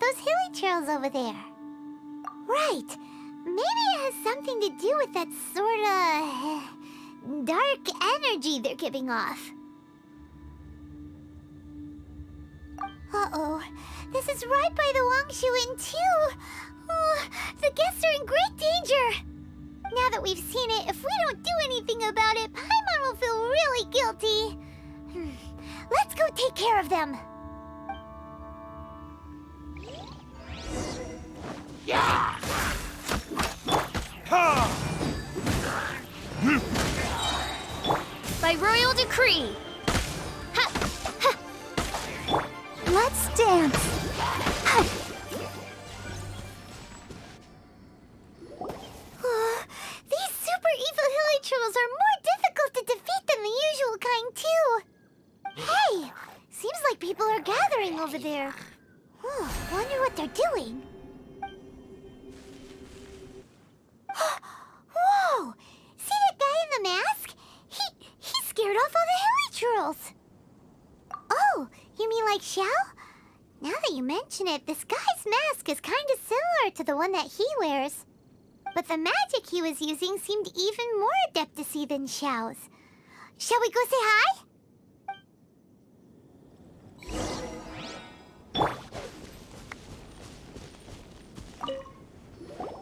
those hilly trails over there. Right. Maybe it has something to do with that sorta dark energy they're giving off. Uh-oh. This is right by the Wangshu Inn too. Oh, the guests are in great danger. Now that we've seen it, if we don't do anything about it, Paimon will feel really guilty. Let's go take care of them. Yeah! Ha! By royal decree. Ha! Ha! Let's dance. Ha! These super evil hilly trolls are more difficult to defeat than the usual kind, too. Hey! Seems like people are gathering over there. Wonder what they're doing. Whoa! See that guy in the mask? He scared off all the hilly trolls. Oh, you mean like Xiao? Now that you mention it, this guy's mask is kind of similar to the one that he wears. But the magic he was using seemed even more adeptacy than Xiao's. Shall we go say hi?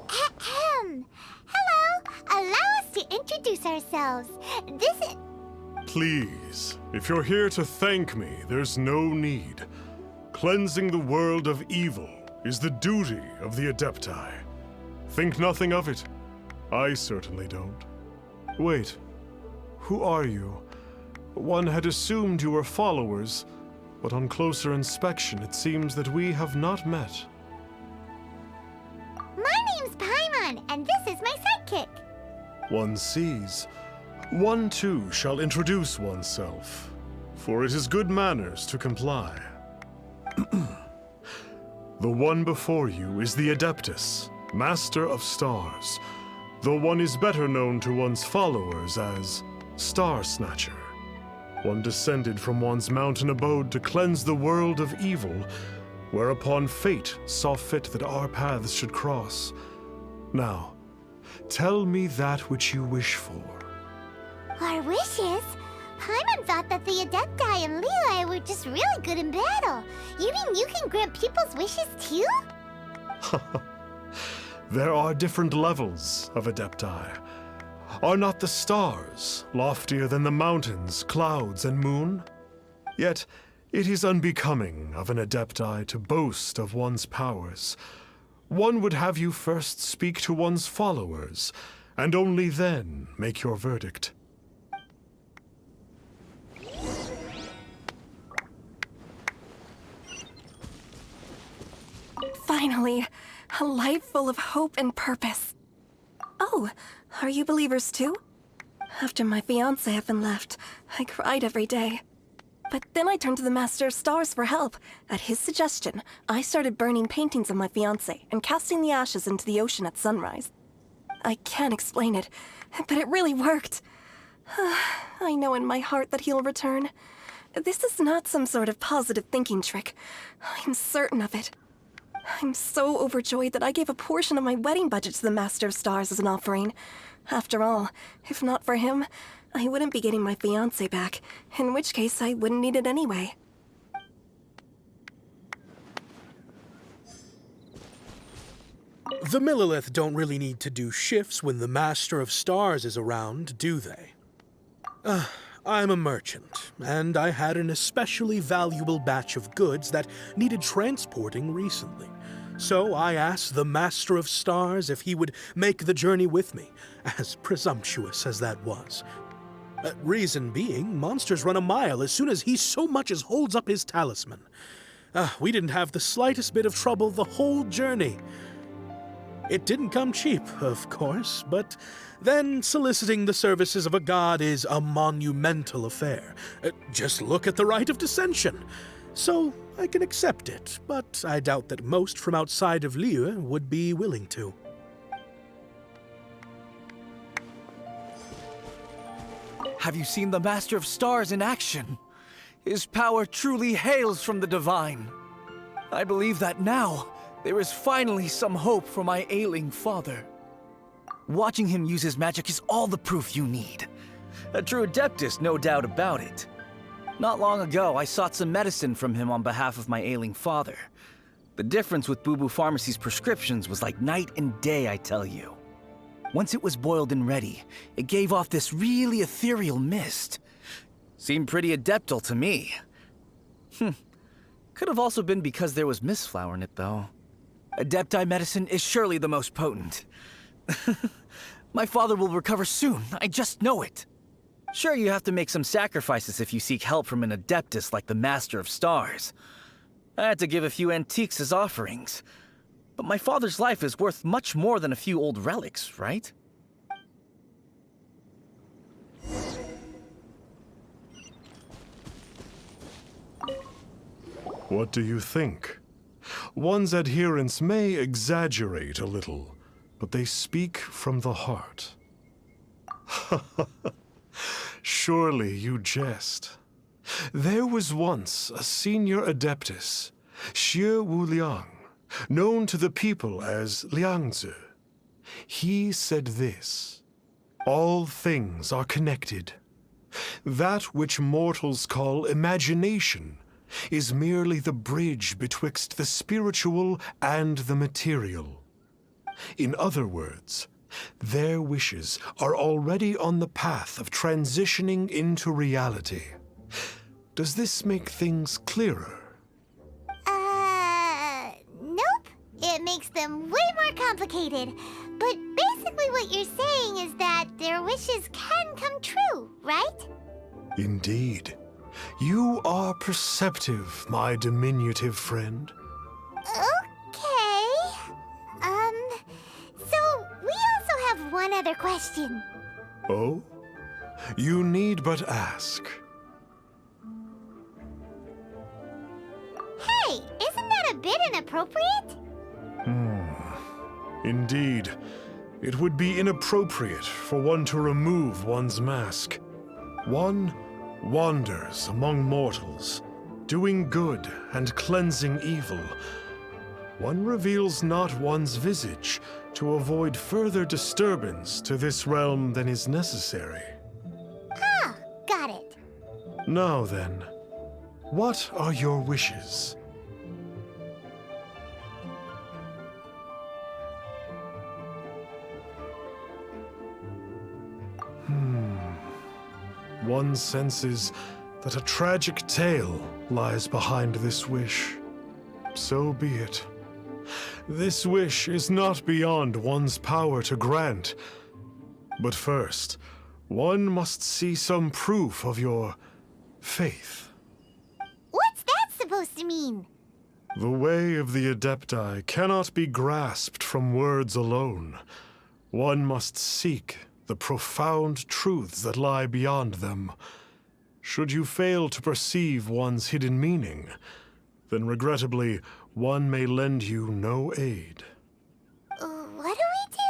Ahem. Hello. Allow us to introduce ourselves. This is... Please, if you're here to thank me, there's no need. Cleansing the world of evil is the duty of the Adepti. Think nothing of it. I certainly don't. Wait, who are you? One had assumed you were followers, but on closer inspection it seems that we have not met. My name's Paimon, and this is my sidekick. One sees. One too shall introduce oneself, for it is good manners to comply. The one before you is the Adeptus, Master of Stars, though one is better known to one's followers as Star Snatcher. One descended from one's mountain abode to cleanse the world of evil, whereupon fate saw fit that our paths should cross. Now, tell me that which you wish for. Our wishes? Paimon thought that the Adepti and Leela were just really good in battle. You mean you can grant people's wishes too? There are different levels of Adepti. Are not the stars loftier than the mountains, clouds, and moon? Yet, it is unbecoming of an Adepti to boast of one's powers. One would have you first speak to one's followers, and only then make your verdict. Finally, a life full of hope and purpose. Oh, are you believers too? After my fiancé had been left, I cried every day. But then I turned to the Master of Stars for help. At his suggestion, I started burning paintings of my fiancé and casting the ashes into the ocean at sunrise. I can't explain it, but it really worked. I know in my heart that he'll return. This is not some sort of positive thinking trick. I'm certain of it. I'm so overjoyed that I gave a portion of my wedding budget to the Master of Stars as an offering. After all, if not for him, I wouldn't be getting my fiancé back, in which case I wouldn't need it anyway. The Millilith don't really need to do shifts when the Master of Stars is around, do they? I'm a merchant, and I had an especially valuable batch of goods that needed transporting recently. So I asked the Master of Stars if he would make the journey with me, as presumptuous as that was. Reason being, monsters run a mile as soon as he so much as holds up his talisman. We didn't have the slightest bit of trouble the whole journey. It didn't come cheap, of course, but then soliciting the services of a god is a monumental affair. Just look at the Rite of Dissension. So I can accept it, but I doubt that most from outside of Liyue would be willing to. Have you seen the Master of Stars in action? His power truly hails from the divine. I believe that now, there is finally some hope for my ailing father. Watching him use his magic is all the proof you need. A true Adeptus, no doubt about it. Not long ago, I sought some medicine from him on behalf of my ailing father. The difference with Boo Boo Pharmacy's prescriptions was like night and day, I tell you. Once it was boiled and ready, it gave off this really ethereal mist. Seemed pretty adeptal to me. Could have also been because there was mistflower in it, though. Adepti medicine is surely the most potent. My father will recover soon, I just know it. Sure, you have to make some sacrifices if you seek help from an Adeptus like the Master of Stars. I had to give a few antiques as offerings. But my father's life is worth much more than a few old relics, right? What do you think? One's adherents may exaggerate a little, but they speak from the heart. Surely you jest. There was once a senior Adeptus, Xie Wuliang, known to the people as Liangzi. He said this: all things are connected. That which mortals call imagination is merely the bridge betwixt the spiritual and the material. In other words, their wishes are already on the path of transitioning into reality. Does this make things clearer? Nope. It makes them way more complicated. But basically what you're saying is that their wishes can come true, right? Indeed. You are perceptive, my diminutive friend. Okay. So we also have one other question. Oh? You need but ask. Hey, isn't that a bit inappropriate? Indeed. It would be inappropriate for one to remove one's mask. One wanders among mortals, doing good and cleansing evil. One reveals not one's visage to avoid further disturbance to this realm than is necessary. Ah, got it. Now then, what are your wishes? One senses that a tragic tale lies behind this wish. So be it. This wish is not beyond one's power to grant. But first, one must see some proof of your faith. What's that supposed to mean? The way of the Adepti cannot be grasped from words alone. One must seek the profound truths that lie beyond them. Should you fail to perceive one's hidden meaning, then regrettably, one may lend you no aid. What do we do?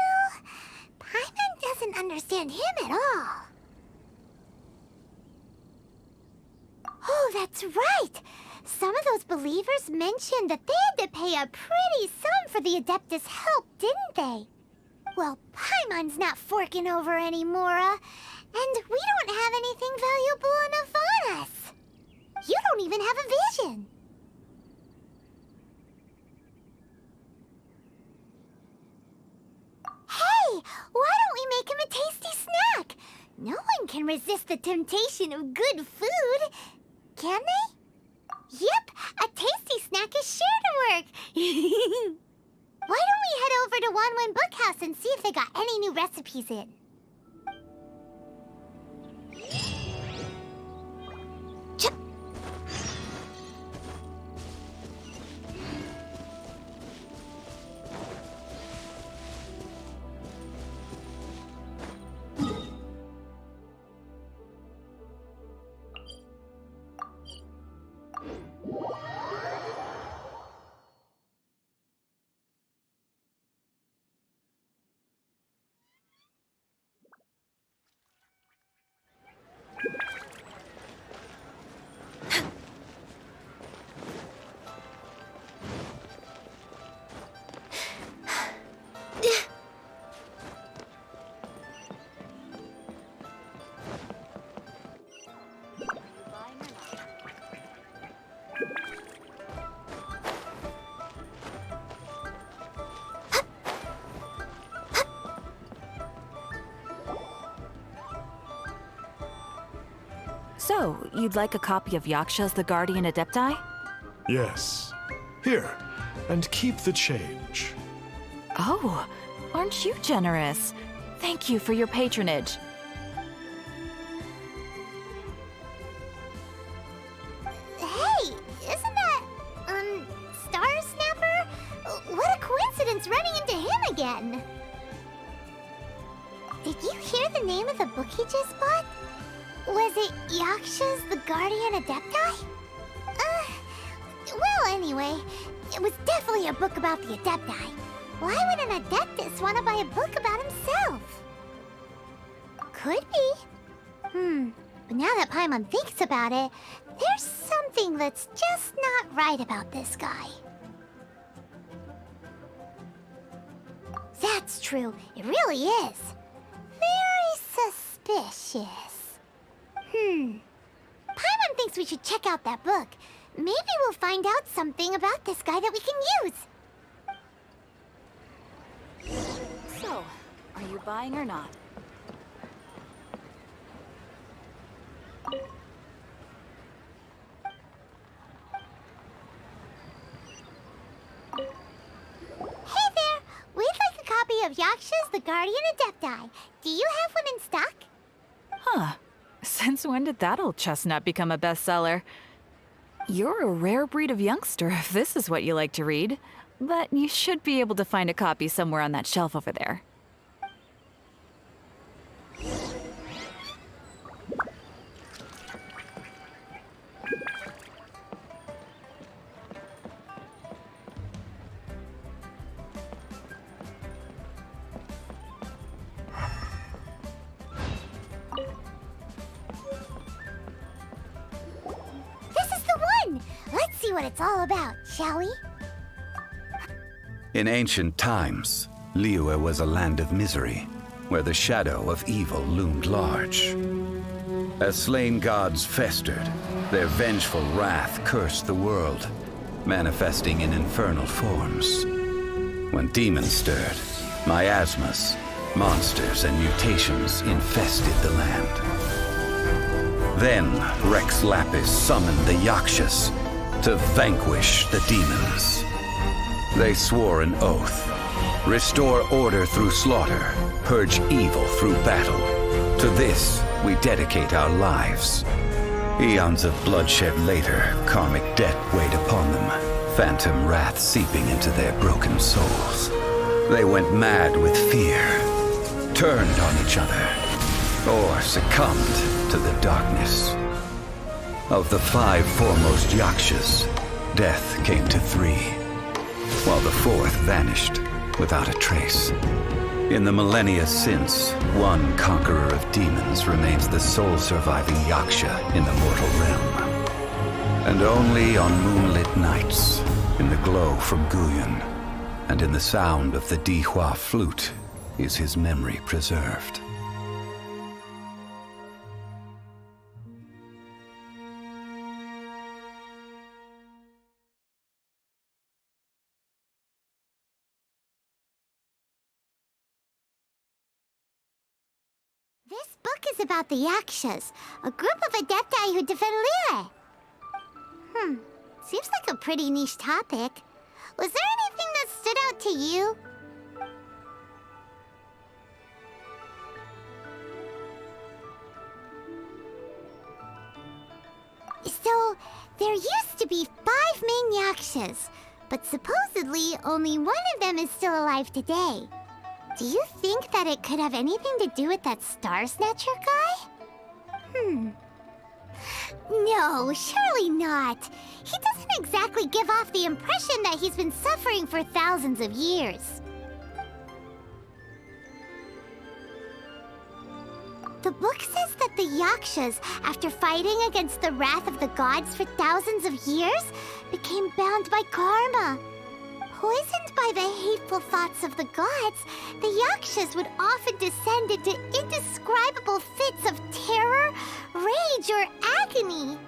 Paimon doesn't understand him at all. Oh, that's right! Some of those believers mentioned that they had to pay a pretty sum for the Adeptus' help, didn't they? Well, Paimon's not forking over anymore, and we don't have anything valuable enough on us. You don't even have a vision. Hey, why don't we make him a tasty snack? No one can resist the temptation of good food, can they? Yep, a tasty snack is sure to work. Why don't we head over to Wanwen Bookhouse and see if they got any new recipes in? So, you'd like a copy of Yaksha's The Guardian-Adepti? Yes. Here, and keep the change. Oh, aren't you generous? Thank you for your patronage. Hey, isn't that, Star Snapper? What a coincidence running into him again! Did you hear the name of the book he just bought? Was it Yaksha's The Guardian-Adepti? Well, anyway, it was definitely a book about the Adepti. Why would an Adeptus want to buy a book about himself? Could be. But now that Paimon thinks about it, there's something that's just not right about this guy. That's true, it really is. Very suspicious. Paimon thinks we should check out that book. Maybe we'll find out something about this guy that we can use. So, are you buying or not? Hey there! We'd like a copy of Yaksha's The Guardian-Adepti. Do you have one in stock? Huh. Since when did that old chestnut become a bestseller? You're a rare breed of youngster if this is what you like to read. But you should be able to find a copy somewhere on that shelf over there. This is the one! Let's see what it's all about, shall we? In ancient times, Liyue was a land of misery, where the shadow of evil loomed large. As slain gods festered, their vengeful wrath cursed the world, manifesting in infernal forms. When demons stirred, miasmas, monsters, and mutations infested the land. Then Rex Lapis summoned the Yakshas to vanquish the demons. They swore an oath: restore order through slaughter, purge evil through battle. To this, we dedicate our lives. Eons of bloodshed later, karmic debt weighed upon them, phantom wrath seeping into their broken souls. They went mad with fear, turned on each other, or succumbed to the darkness. Of the 5 foremost Yakshas, death came to 3. While the 4th vanished without a trace. In the millennia since, one conqueror of demons remains the sole surviving Yaksha in the mortal realm. And only on moonlit nights, in the glow from Guyon, and in the sound of the Dihua flute, is his memory preserved. This book is about the Yakshas, a group of Adepti who defend Liyue. Seems like a pretty niche topic. Was there anything that stood out to you? So, there used to be 5 main Yakshas, but supposedly only one of them is still alive today. Do you think that it could have anything to do with that Star Snatcher guy? No, surely not. He doesn't exactly give off the impression that he's been suffering for thousands of years. The book says that the Yakshas, after fighting against the wrath of the gods for thousands of years, became bound by karma. Poisoned by the hateful thoughts of the gods, the Yakshas would often descend into indescribable fits of terror, rage, or agony.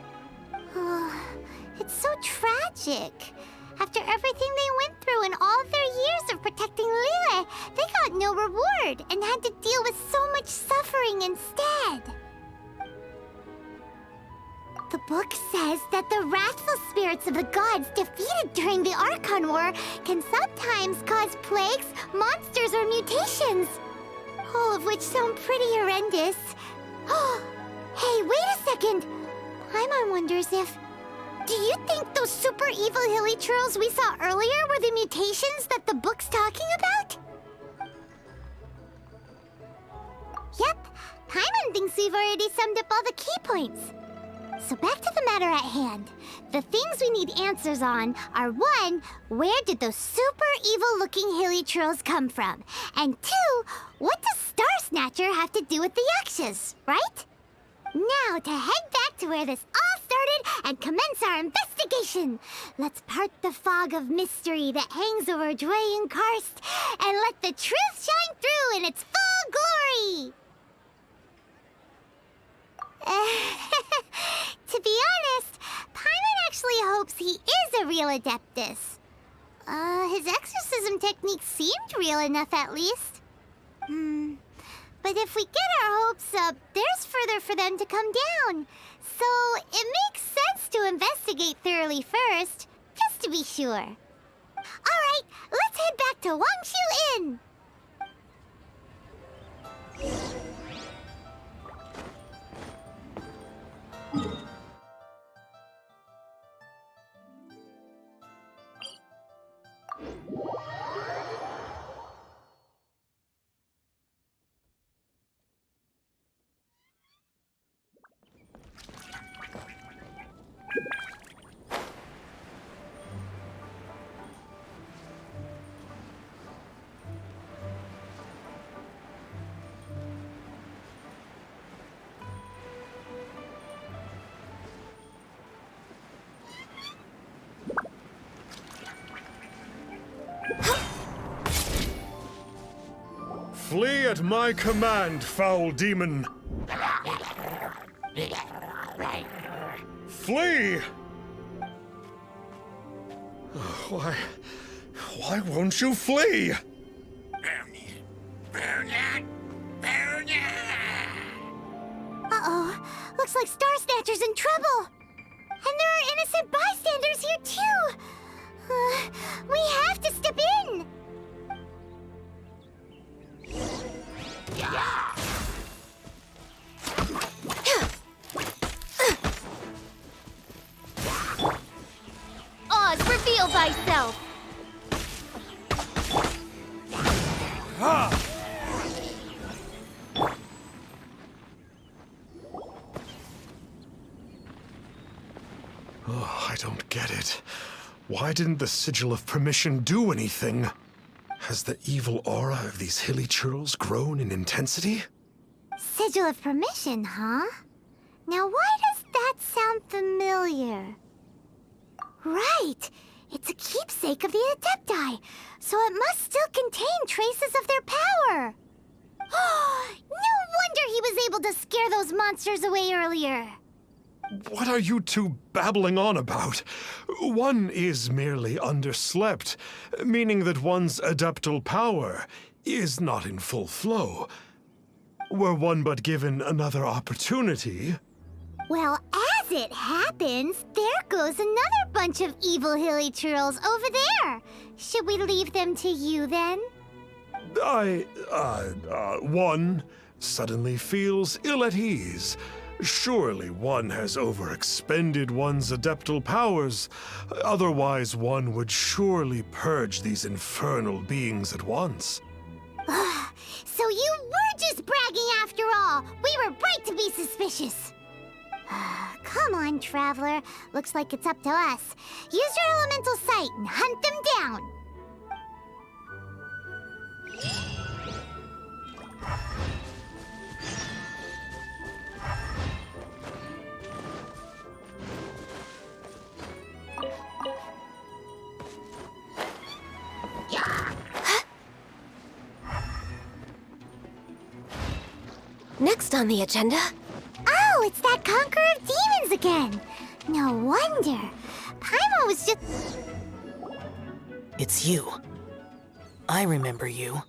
It's so tragic. After everything they went through in all their years of protecting Liyue, they got no reward and had to deal with so much suffering instead. The book says that the wrathful spirits of the gods defeated during the Archon War can sometimes cause plagues, monsters, or mutations. All of which sound pretty horrendous. Hey, wait a second! Paimon wonders if... Do you think those super evil hilly churls we saw earlier were the mutations that the book's talking about? Yep, Paimon thinks we've already summed up all the key points. So back to the matter at hand. The things we need answers on are 1, where did those super evil-looking hilly churls come from? And 2, what does Star Snatcher have to do with the Yakshas, right? Now to head back to where this all started and commence our investigation. Let's part the fog of mystery that hangs over Dwayne Karst and let the truth shine through in its full glory. To be honest, Paimon actually hopes he is a real Adeptus. His exorcism technique seemed real enough at least. But if we get our hopes up, there's further for them to come down. So it makes sense to investigate thoroughly first, just to be sure. Alright, let's head back to Wangshu Inn! Flee at my command, foul demon! Flee! Why won't you flee? Uh-oh, looks like Star Snatcher's in trouble. And there are innocent bystanders here too. We have to step in. Oz, reveal thyself! I don't get it. Why didn't the Sigil of Permission do anything? Has the evil aura of these hilly churls grown in intensity? Sigil of Permission, huh? Now why does that sound familiar? Right! It's a keepsake of the Adepti, so it must still contain traces of their power! No wonder he was able to scare those monsters away earlier! What are you two babbling on about? One is merely underslept, meaning that one's adeptal power is not in full flow. Were one but given another opportunity... Well, as it happens, there goes another bunch of evil hilly churls over there. Should we leave them to you, then? One suddenly feels ill at ease. Surely one has overexpended one's adeptal powers. Otherwise, one would surely purge these infernal beings at once. So you were just bragging after all. We were right to be suspicious. Come on, Traveler. Looks like it's up to us. Use your elemental sight and hunt them down. Next on the agenda... Oh, it's that Conqueror of Demons again! No wonder. Paimon was just... It's you. I remember you.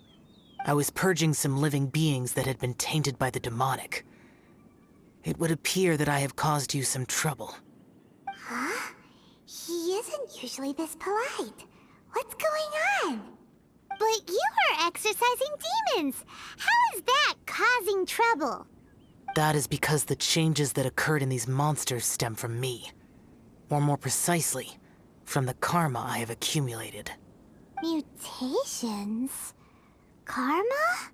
I was purging some living beings that had been tainted by the demonic. It would appear that I have caused you some trouble. Huh? He isn't usually this polite. What's going on? But you are exercising demons! How is that causing trouble? That is because the changes that occurred in these monsters stem from me. Or more precisely, from the karma I have accumulated. Mutations? Karma?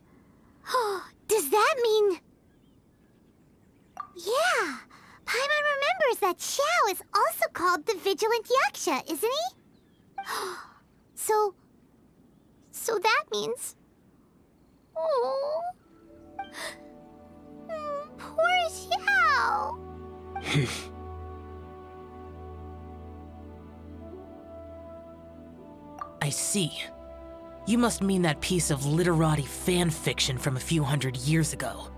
Does that mean... Yeah! Paimon remembers that Xiao is also called the Vigilant Yaksha, isn't he? So that means... Oh... Poor Xiao! I see. You must mean that piece of literati fan fiction from a few hundred years ago.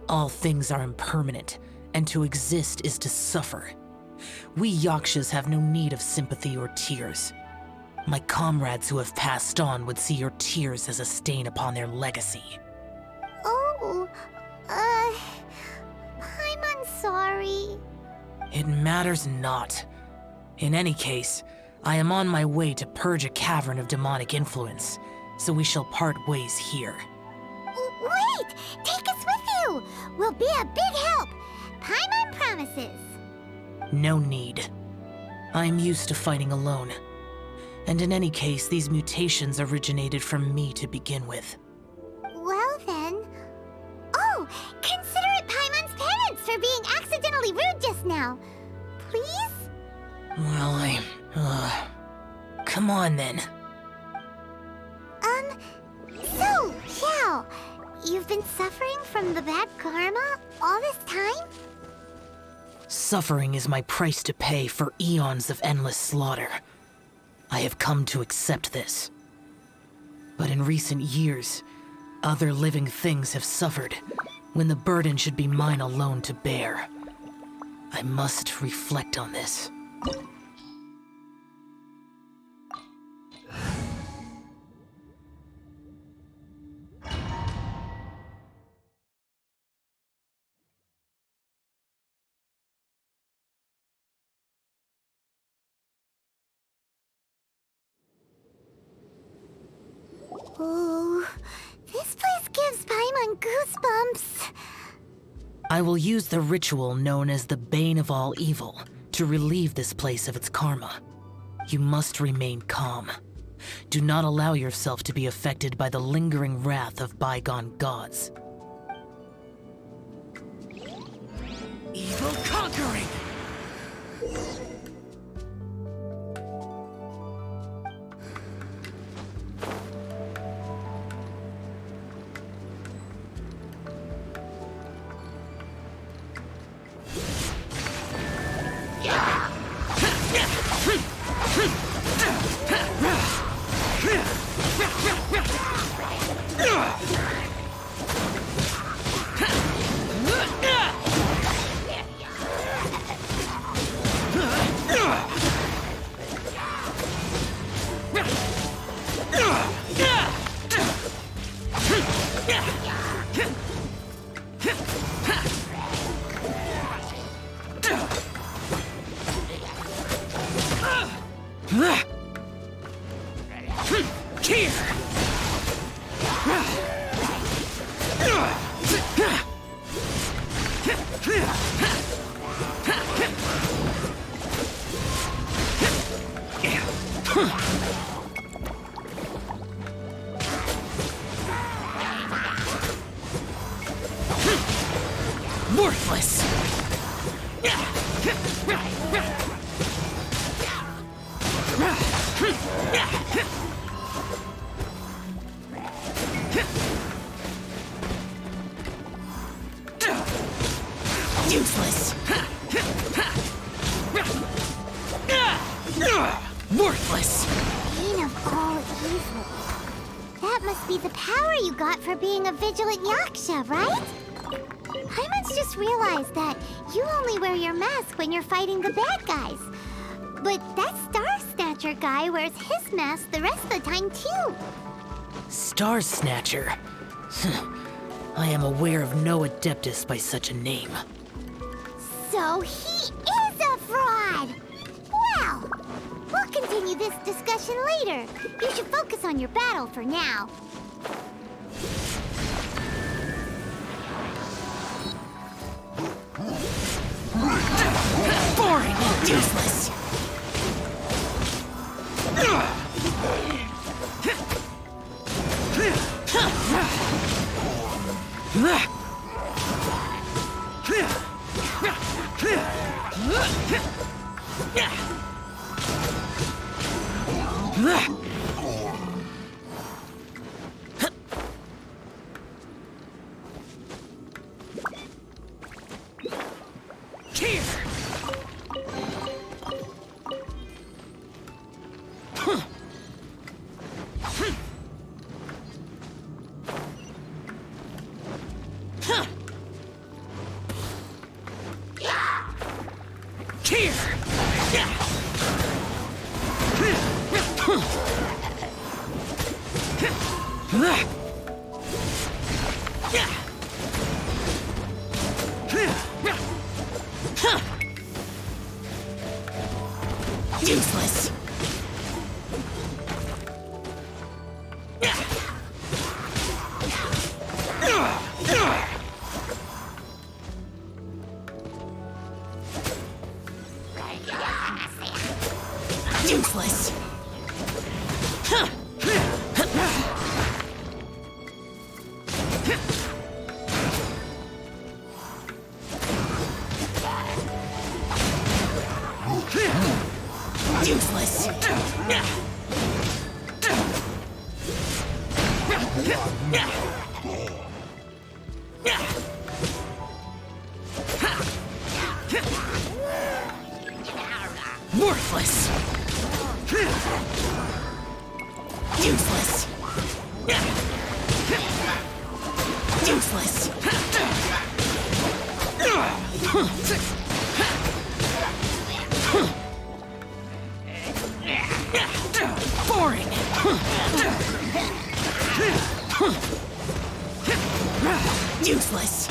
All things are impermanent, and to exist is to suffer. We Yakshas have no need of sympathy or tears. My comrades who have passed on would see your tears as a stain upon their legacy. Oh, I'm sorry. It matters not. In any case, I am on my way to purge a cavern of demonic influence, so we shall part ways here. Wait! Take us with you! We'll be a big help! Paimon promises! No need. I am used to fighting alone. And in any case, these mutations originated from me to begin with. Well then... Oh! Consider it Paimon's penance for being accidentally rude just now! Please? Well, come on then. So, Xiao, you've been suffering from the bad karma all this time? Suffering is my price to pay for eons of endless slaughter. I have come to accept this. But in recent years, other living things have suffered, when the burden should be mine alone to bear. I must reflect on this. Ooh, this place gives Paimon goosebumps. I will use the ritual known as the Bane of All Evil to relieve this place of its karma. You must remain calm. Do not allow yourself to be affected by the lingering wrath of bygone gods. Evil conquering! Worthless! Useless! Worthless! Bane of all evil. That must be the power you got for being a vigilant Yaksha, right? Paimon's just realized that you only wear your mask when you're fighting the bad guys. But that Star Snatcher guy wears his mask the rest of the time, too. Star Snatcher? I am aware of no Adeptus by such a name. So he is a fraud! Well, we'll continue this discussion later. You should focus on your battle for now. Boring and useless! Useless! Useless! Useless! Worthless! Useless! Useless! Boring! Useless!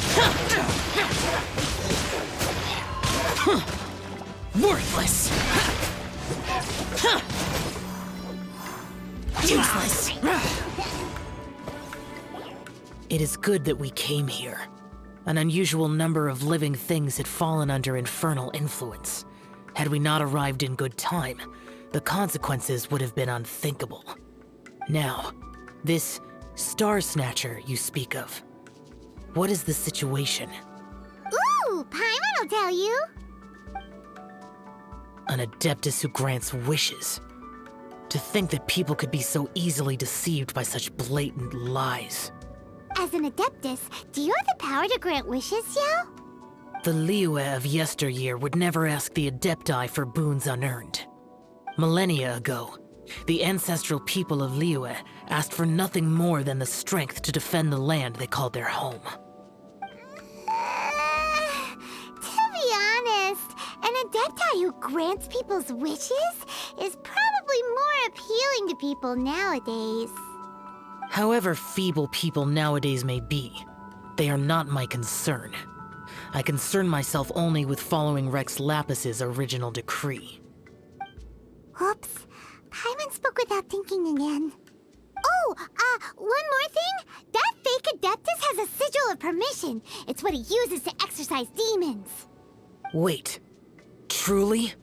Worthless! Useless! It is good that we came here. An unusual number of living things had fallen under infernal influence. Had we not arrived in good time, the consequences would have been unthinkable. Now, this Star Snatcher you speak of, what is the situation? Ooh, Paimon will tell you. An Adeptus who grants wishes. To think that people could be so easily deceived by such blatant lies. As an Adeptus, do you have the power to grant wishes, Xiao? The Liyue of yesteryear would never ask the Adepti for boons unearned. Millennia ago, the ancestral people of Liyue asked for nothing more than the strength to defend the land they called their home. To be honest, an Adepti who grants people's wishes is probably more appealing to people nowadays. However feeble people nowadays may be, they are not my concern. I concern myself only with following Rex Lapis's original decree. Oops, Paimon spoke without thinking again. Oh, one more thing. That fake Adeptus has a sigil of permission. It's what he uses to exorcise demons. Wait, truly?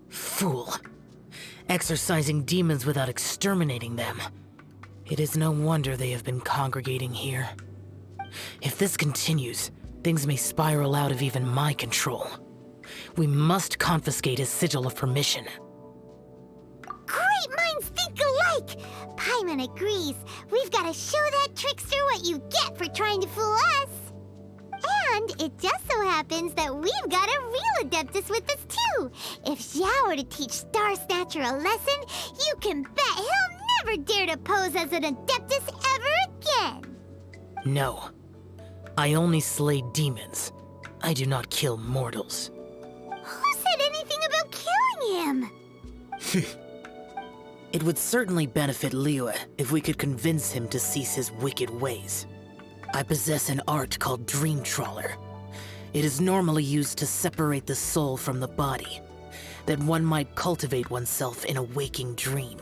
Fool. Exorcising demons without exterminating them. It is no wonder they have been congregating here. If this continues, things may spiral out of even my control. We must confiscate his sigil of permission. Great minds think alike! Paimon agrees. We've got to show that trickster what you get for trying to fool us. And it just so happens that we've got a real Adeptus with us too. If Xiao were to teach Star Snatcher a lesson, you can bet he'll never dare to pose as an Adeptus ever again. No. I only slay demons. I do not kill mortals. Who said anything about killing him? It would certainly benefit Liyue if we could convince him to cease his wicked ways. I possess an art called Dream Trawler. It is normally used to separate the soul from the body, that one might cultivate oneself in a waking dream.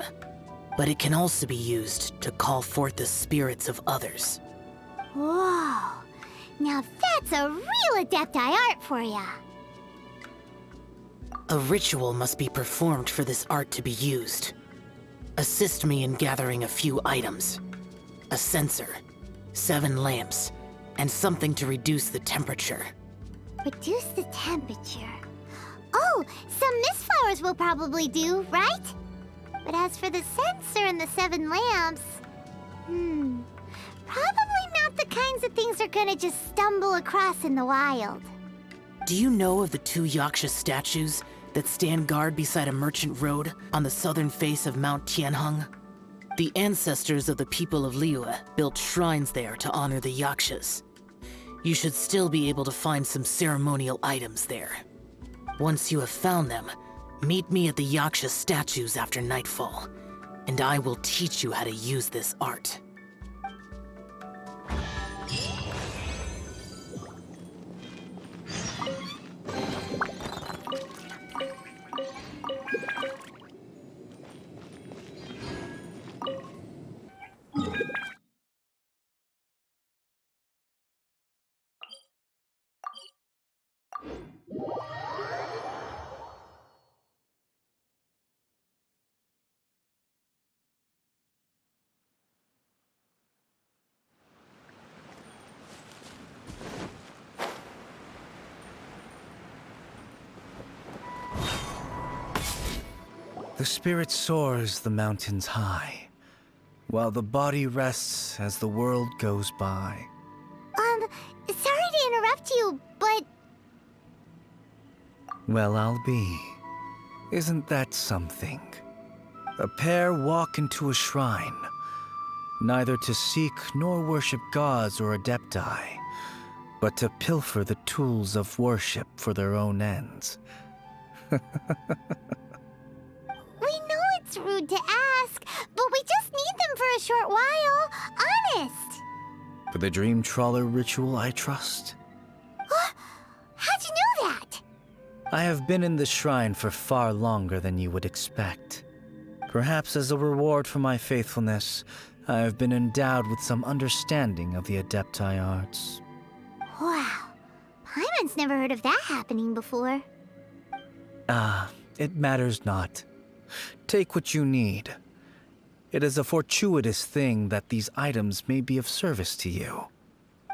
But it can also be used to call forth the spirits of others. Whoa. Now that's a real Adepti art for ya. A ritual must be performed for this art to be used. Assist me in gathering a few items. A censer, 7 lamps, and something to reduce the temperature. Reduce the temperature. Oh, some mist flowers will probably do, right? But as for the censer and the 7 lamps... probably not the kinds of things they're gonna just stumble across in the wild. Do you know of the 2 Yaksha statues that stand guard beside a merchant road on the southern face of Mount Tianheng? The ancestors of the people of Liyue built shrines there to honor the Yakshas. You should still be able to find some ceremonial items there. Once you have found them, meet me at the Yaksha statues after nightfall, and I will teach you how to use this art. The spirit soars the mountains high, while the body rests as the world goes by. Sorry to interrupt you, but... Well, I'll be. Isn't that something? A pair walk into a shrine, neither to seek nor worship gods or adepti, but to pilfer the tools of worship for their own ends. We know it's rude to ask, but we just need them for a short while. Honest. For the Dream Trawler ritual, I trust. How'd you know that? I have been in the shrine for far longer than you would expect. Perhaps as a reward for my faithfulness, I have been endowed with some understanding of the Adepti arts. Wow. Paimon's never heard of that happening before. It matters not. Take what you need. It is a fortuitous thing that these items may be of service to you.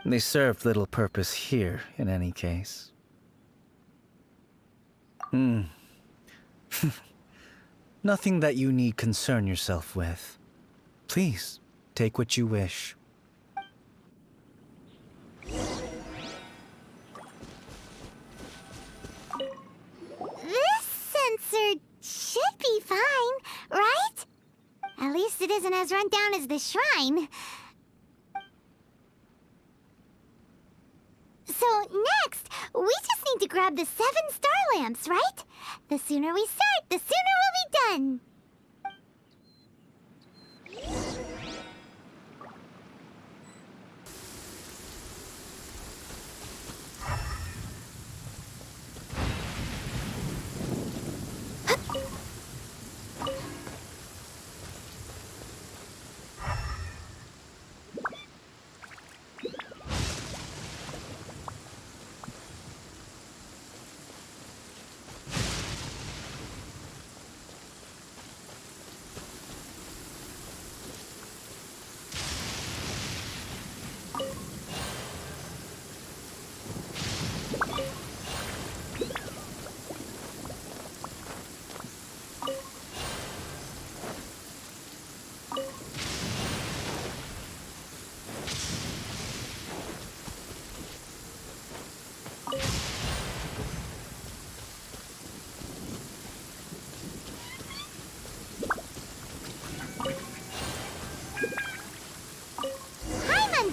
They served little purpose here, in any case. Nothing that you need concern yourself with. Please, take what you wish. This sensor should be fine, right? At least it isn't as run down as the shrine. So next, we just need to grab the 7 star lamps, right? The sooner we start, the sooner we'll be done.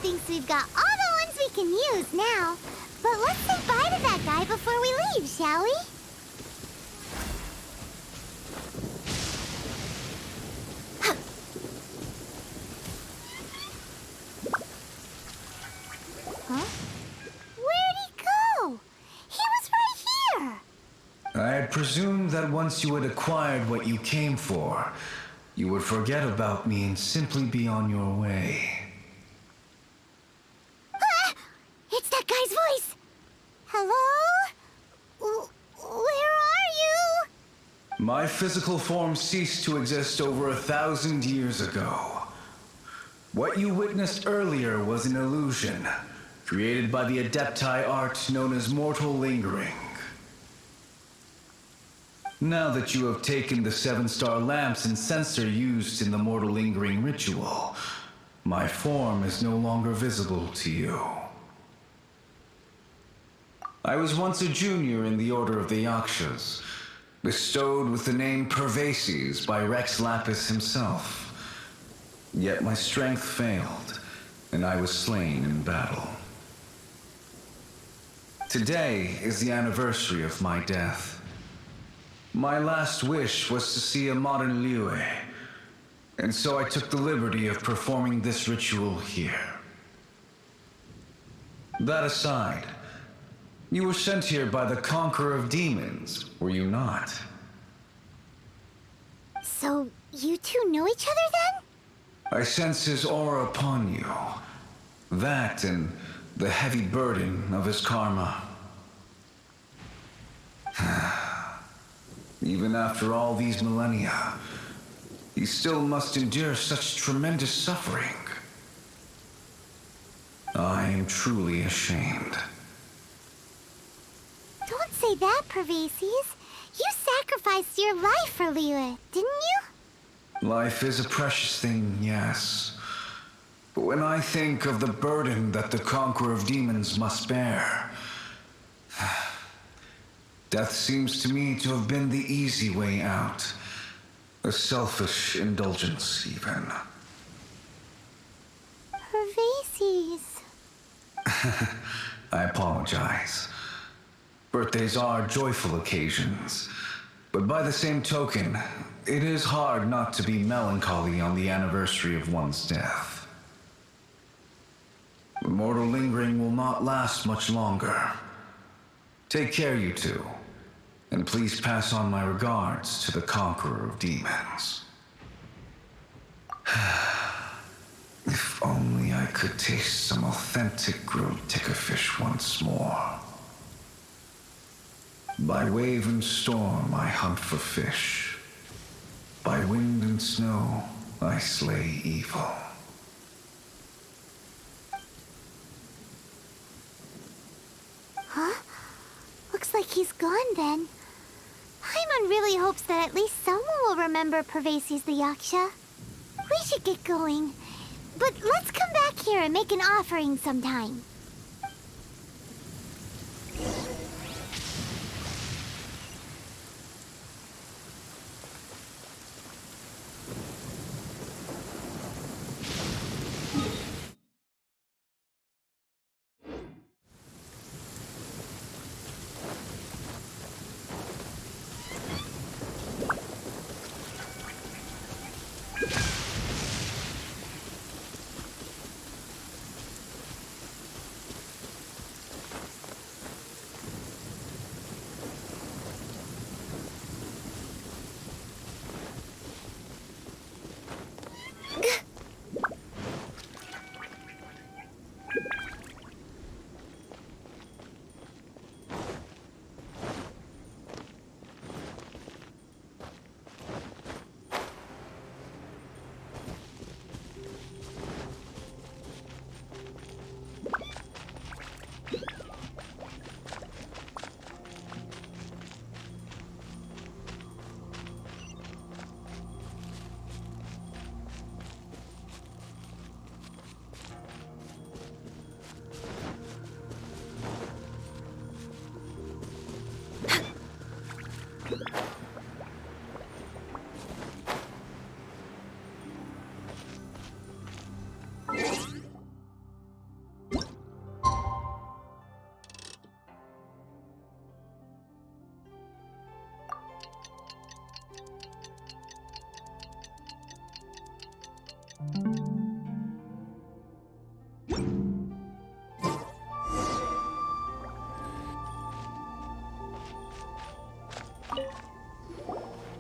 Thinks we've got all the ones we can use now. But let's say bye to that guy before we leave, shall we? presumed that once you had acquired what you came for, you would forget about me and simply be on your way. Ah! It's that guy's voice! Hello? Where are you? My physical form ceased to exist over 1,000 years ago. What you witnessed earlier was an illusion, created by the Adepti art known as mortal lingering. Now that you have taken the 7-star lamps and censer used in the mortal lingering ritual, my form is no longer visible to you. I was once a junior in the Order of the Yakshas, bestowed with the name Pervases by Rex Lapis himself. Yet my strength failed, and I was slain in battle. Today is the anniversary of my death. My last wish was to see a modern Liyue, and so I took the liberty of performing this ritual here. That aside, you were sent here by the Conqueror of Demons, were you not? So, you two know each other then? I sense his aura upon you. That and the heavy burden of his karma. Even after all these millennia, he still must endure such tremendous suffering. I am truly ashamed. Don't say that, Pervases. You sacrificed your life for Liyue, didn't you? Life is a precious thing, yes. But when I think of the burden that the Conqueror of Demons must bear, death seems to me to have been the easy way out. A selfish indulgence, even. Pervases. I apologize. Birthdays are joyful occasions, but by the same token, it is hard not to be melancholy on the anniversary of one's death. The mortal lingering will not last much longer. Take care, you two, and please pass on my regards to the Conqueror of Demons. If only I could taste some authentic grilled tickerfish once more. By wave and storm I hunt for fish. By wind and snow I slay evil. Huh? Looks like he's gone then. Paimon really hopes that at least someone will remember Pervases the Yaksha. We should get going. But let's come back here and make an offering sometime.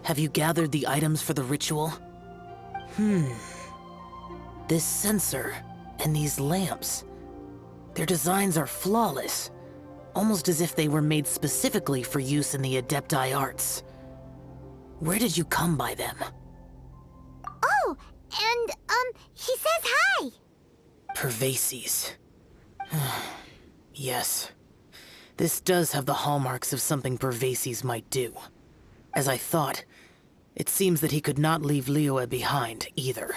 Have you gathered the items for the ritual? This sensor and these lamps. Their designs are flawless, almost as if they were made specifically for use in the Adepti arts. Where did you come by them? Oh, and, he says hi! Pervases. Yes. This does have the hallmarks of something Pervases might do. As I thought, it seems that he could not leave Liyue behind, either.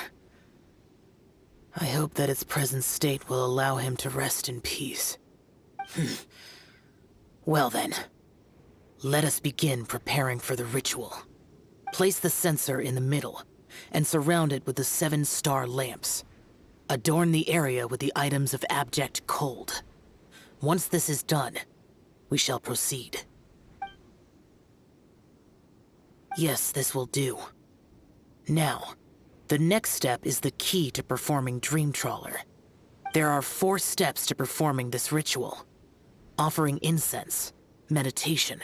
I hope that its present state will allow him to rest in peace. Well then, let us begin preparing for the ritual. Place the sensor in the middle, and surround it with the 7-star lamps. Adorn the area with the items of abject cold. Once this is done, we shall proceed. Yes, this will do. Now, the next step is the key to performing Dream Trawler. There are 4 steps to performing this ritual. Offering incense, meditation,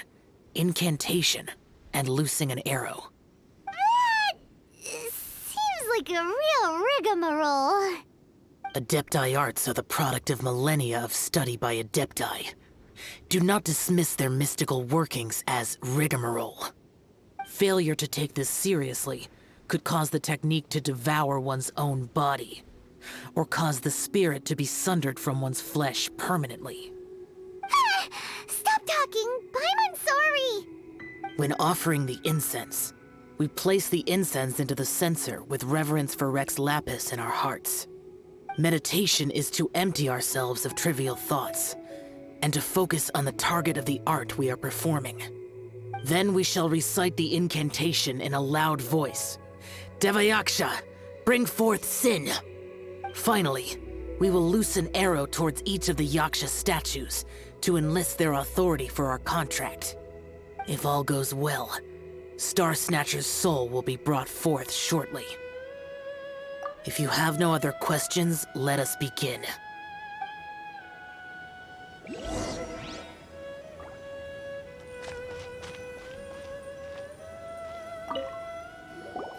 incantation, and loosing an arrow. That seems like a real rigmarole. Adepti arts are the product of millennia of study by Adepti. Do not dismiss their mystical workings as rigmarole. Failure to take this seriously could cause the technique to devour one's own body, or cause the spirit to be sundered from one's flesh permanently. Stop talking! I'm sorry! When offering the incense, we place the incense into the censer with reverence for Rex Lapis in our hearts. Meditation is to empty ourselves of trivial thoughts, and to focus on the target of the art we are performing. Then we shall recite the incantation in a loud voice. Devayaksha, bring forth sin! Finally, we will loose an arrow towards each of the Yaksha statues to enlist their authority for our contract. If all goes well, Star Snatcher's soul will be brought forth shortly. If you have no other questions, let us begin.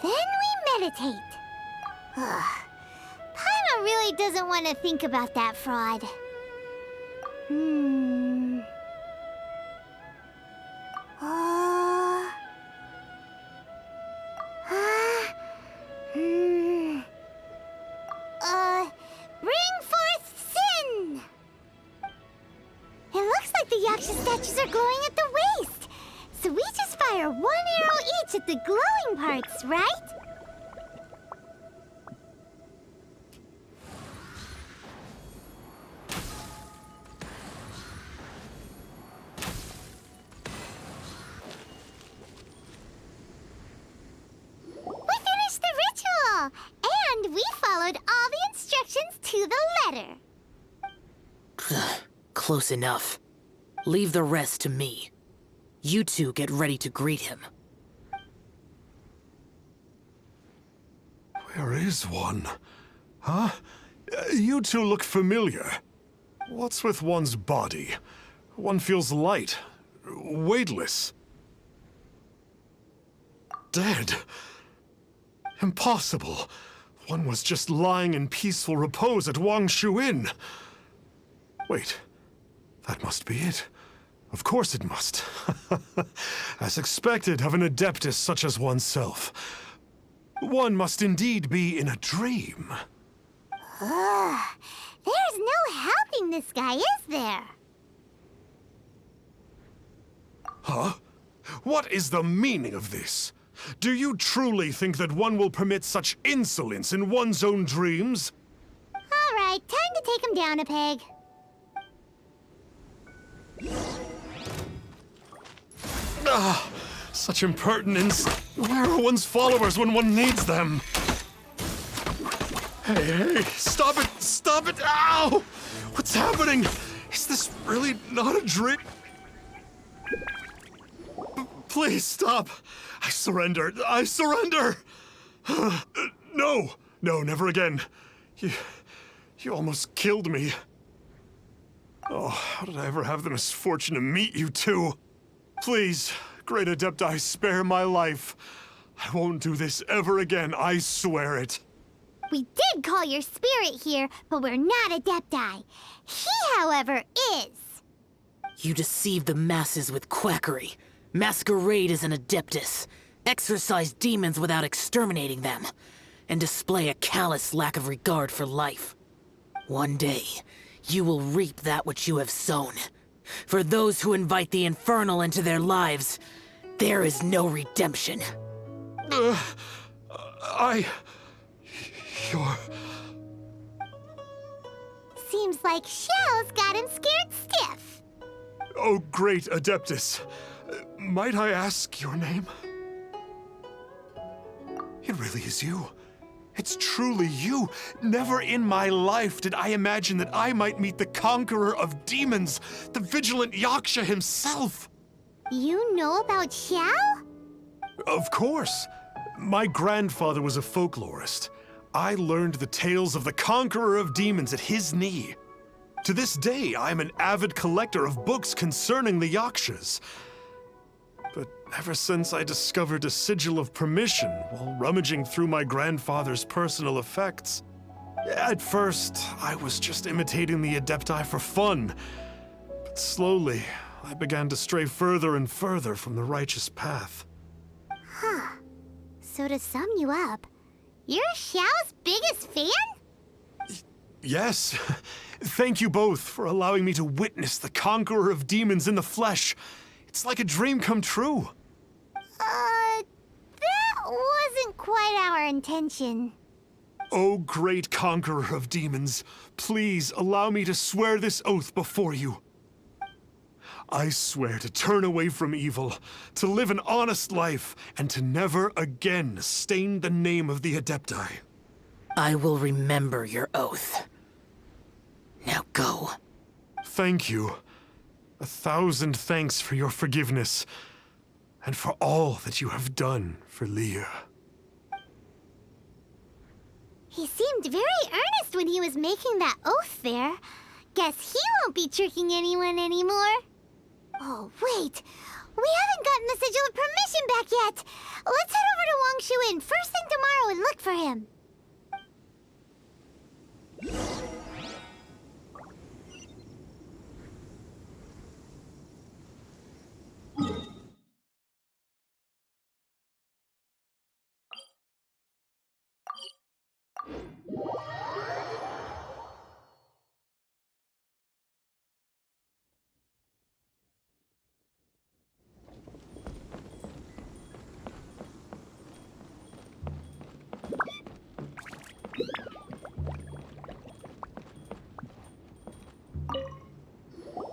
Then we meditate. Paimon really doesn't want to think about that fraud. Bring forth sin! It looks like the Yaksha statues are glowing at the waist. So we just fire 1 arrow each at the glowing parts, right? We finished the ritual! And we followed all the instructions to the letter. Close enough. Leave the rest to me. You two get ready to greet him. Where is one? Huh? You two look familiar. What's with one's body? One feels light, weightless. Dead. Impossible. One was just lying in peaceful repose at Wangshu Inn. Wait, that must be it. Of course it must. As expected of an adeptus such as oneself. One must indeed be in a dream. There's no helping this guy, is there? Huh? What is the meaning of this? Do you truly think that one will permit such insolence in one's own dreams? All right, time to take him down a peg. Ah, such impertinence. Where are one's followers when one needs them? Hey, stop it! Stop it! Ow! What's happening? Is this really not a dream? Please stop! I surrender! I surrender! No! No, never again. You almost killed me. Oh, how did I ever have the misfortune to meet you two? Please, Great Adepti, spare my life. I won't do this ever again, I swear it. We did call your spirit here, but we're not Adepti. He, however, is. You deceive the masses with quackery. Masquerade as an Adeptus. Exorcise demons without exterminating them. And display a callous lack of regard for life. One day, you will reap that which you have sown. For those who invite the infernal into their lives, there is no redemption. You're... Seems like Xiao's got him scared stiff. Oh, great Adeptus. Might I ask your name? It really is you. It's truly you. Never in my life did I imagine that I might meet the conqueror of demons, the vigilant Yaksha himself. You know about Xiao? Of course. My grandfather was a folklorist. I learned the tales of the conqueror of demons at his knee. To this day, I'm an avid collector of books concerning the Yakshas. But ever since I discovered a sigil of permission while rummaging through my grandfather's personal effects, at first, I was just imitating the Adepti for fun. But slowly, I began to stray further and further from the righteous path. Huh. So to sum you up, you're Xiao's biggest fan? Yes. Thank you both for allowing me to witness the conqueror of demons in the flesh. It's like a dream come true. That wasn't quite our intention. Oh, great conqueror of demons, please allow me to swear this oath before you. I swear to turn away from evil, to live an honest life, and to never again stain the name of the Adepti. I will remember your oath. Now go. Thank you. 1,000 thanks for your forgiveness, and for all that you have done for Leah. He seemed very earnest when he was making that oath there. Guess he won't be tricking anyone anymore. Oh, wait. We haven't gotten the sigil of permission back yet. Let's head over to Wangshu Inn first thing tomorrow and look for him.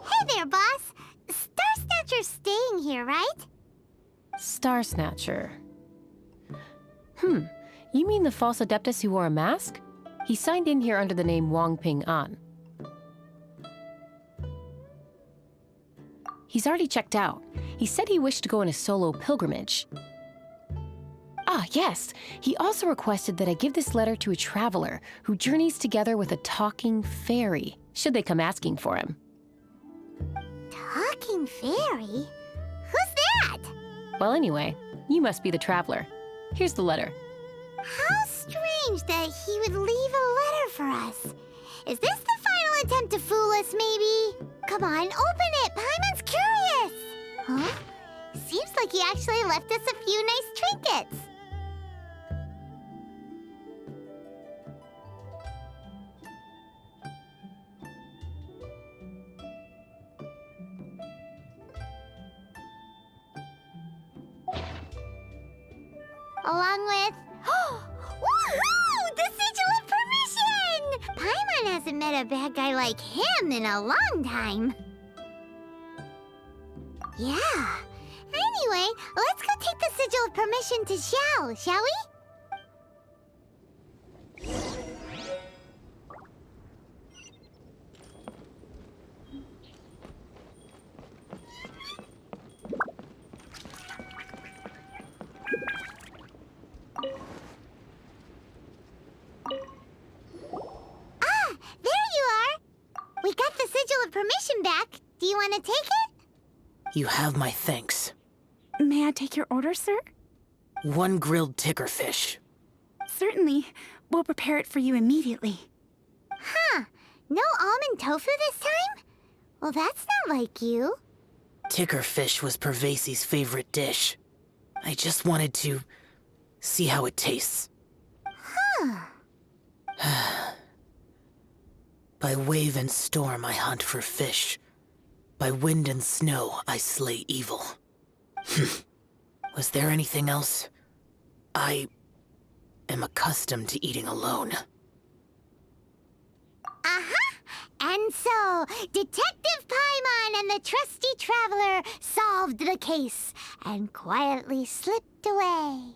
Hey there, boss. Star Snatcher's staying here, right? Star Snatcher. You mean the false Adeptus who wore a mask? He signed in here under the name Wang Ping An. He's already checked out. He said he wished to go on a solo pilgrimage. Ah, yes. He also requested that I give this letter to a traveler who journeys together with a talking fairy, should they come asking for him. Talking fairy? Who's that? Well, anyway, you must be the traveler. Here's the letter. How strange that he would leave a letter for us. Is this the final attempt to fool us, maybe? Come on, open it! Paimon's curious! Huh? Seems like he actually left us a few nice trinkets. Along with... Woohoo! The sigil of permission! Paimon hasn't met a bad guy like him in a long time. Yeah. Anyway, let's go take the sigil of permission to Xiao, shall we? We got the sigil of permission back. Do you want to take it? You have my thanks. May I take your order, sir? 1 grilled tickerfish. Certainly. We'll prepare it for you immediately. Huh. No almond tofu this time? Well, that's not like you. Tickerfish was Pervasi's favorite dish. I just wanted to see how it tastes. Huh. By wave and storm I hunt for fish. By wind and snow I slay evil. Was there anything else? I am accustomed to eating alone. Uh-huh. And so, Detective Paimon and the trusty traveler solved the case and quietly slipped away.